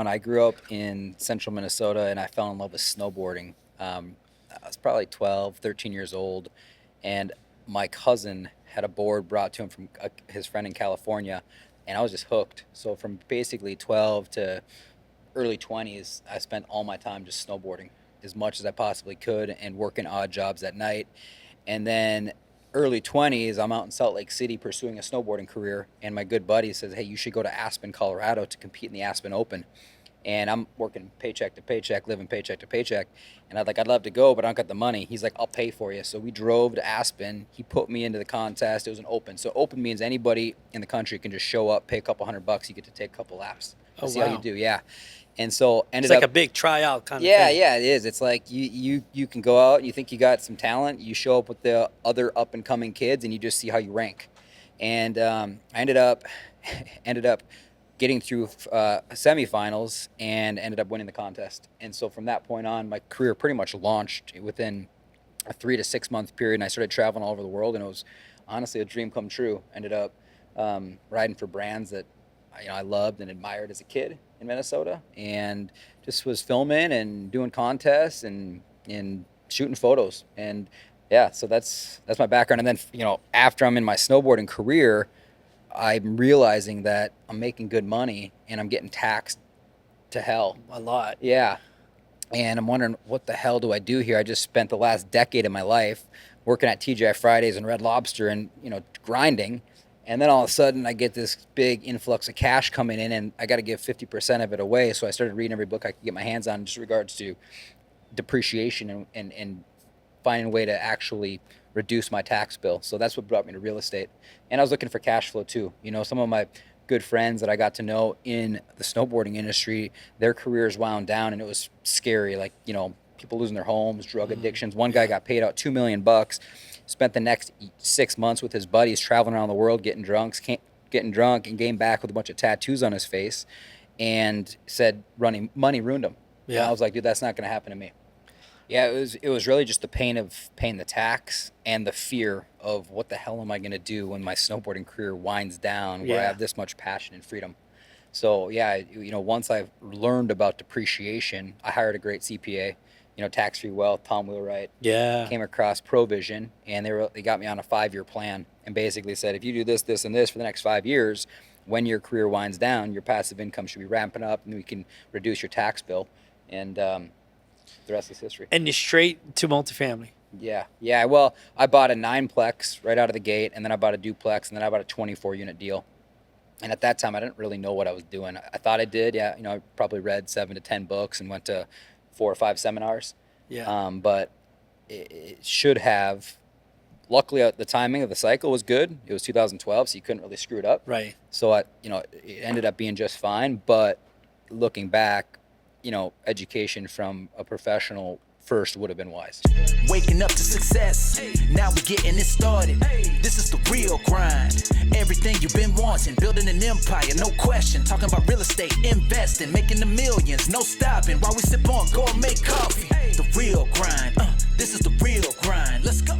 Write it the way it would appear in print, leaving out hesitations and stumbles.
background, I grew up in central Minnesota, and I fell in love with snowboarding. I was probably 12, 13 years old, and my cousin had a board brought to him from his friend in California, and I was just hooked. So from basically 12 to early 20s, I spent all my time just snowboarding as much as I possibly could and working odd jobs at night. And then early 20s, I'm out in Salt Lake City pursuing a snowboarding career, and my good buddy says, hey, you should go to Aspen, Colorado to compete in the Aspen Open. And I'm working paycheck to paycheck, living paycheck to paycheck. And I'd love to go, but I don't got the money. He's like, I'll pay for you. So we drove to Aspen. He put me into the contest. It was an open. So open means anybody in the country can just show up, pay a couple $100. You get to take a couple laps. Oh, see wow. how you do. Yeah. And so It's like a big tryout kind of thing. Yeah, it is. It's like you can go out and you think you got some talent. You show up with the other up and coming kids, and you just see how you rank. And I ended up getting through semifinals and ended up winning the contest. And so from that point on, my career pretty much launched within a 3 to 6 month period. And I started traveling all over the world, and it was honestly a dream come true. Ended up riding for brands that I loved and admired as a kid in Minnesota, and just was filming and doing contests and shooting photos. And yeah, so that's my background. And then after I'm in my snowboarding career, I'm realizing that I'm making good money and I'm getting taxed to hell. A lot. Yeah. And I'm wondering, what the hell do I do here? I just spent the last decade of my life working at TGI Fridays and Red Lobster and, grinding. And then all of a sudden I get this big influx of cash coming in, and I got to give 50% of it away. So I started reading every book I could get my hands on just in regards to depreciation and finding a way to actually reduce my tax bill. So that's what brought me to real estate. And I was looking for cash flow too. Some of my good friends that I got to know in the snowboarding industry, their careers wound down, and it was scary. Like, people losing their homes, drug addictions. One guy got paid out $2 million, spent the next 6 months with his buddies traveling around the world, getting drunk, and came back with a bunch of tattoos on his face, and said money ruined him. Yeah. And I was like, dude, that's not going to happen to me. Yeah, it was really just the pain of paying the tax and the fear of what the hell am I going to do when my snowboarding career winds down, where I have this much passion and freedom. So yeah, once I learned about depreciation, I hired a great CPA, tax-free wealth, Tom Wheelwright. Yeah. Came across Provision, and they got me on a 5-year plan, and basically said, if you do this, this, and this for the next 5 years, when your career winds down, your passive income should be ramping up, and we can reduce your tax bill. And the rest is history. And you're straight to multifamily. Yeah. Well, I bought a 9-plex right out of the gate, and then I bought a duplex, and then I bought a 24-unit deal. And at that time, I didn't really know what I was doing. I thought I did. Yeah, I probably read 7 to 10 books and went to 4 or 5 seminars. Yeah. But it should have. Luckily, the timing of the cycle was good. It was 2012, so you couldn't really screw it up. Right. So it ended up being just fine. But looking back, education from a professional first would have been wise. Waking up to success, now we getting it started. This is the real grind. Everything you've been wanting, building an empire, no question. Talking about real estate, investing, making the millions, no stopping. While we sip on gourmet coffee, the real grind. This is the real grind. Let's go.